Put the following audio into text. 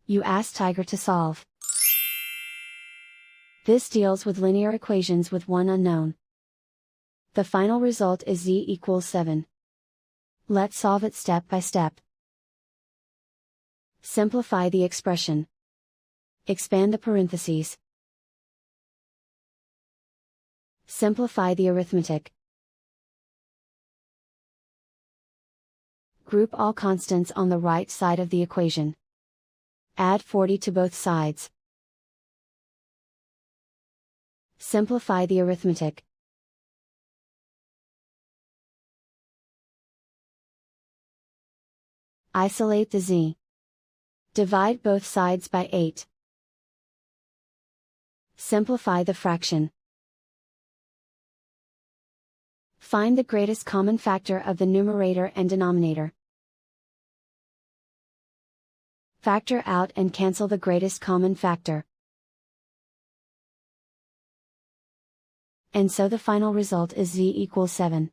You ask Tiger to solve. This deals with linear equations with one unknown. The final result is z equals 7. Let's solve it step by step. Simplify the expression. Expand the parentheses. Simplify the arithmetic. Group all constants on the right side of the equation. Add 40 to both sides. Simplify the arithmetic. Isolate the z. Divide both sides by 8. Simplify the fraction. Find the greatest common factor of the numerator and denominator. Factor out and cancel the greatest common factor. And so the final result is z equals 7.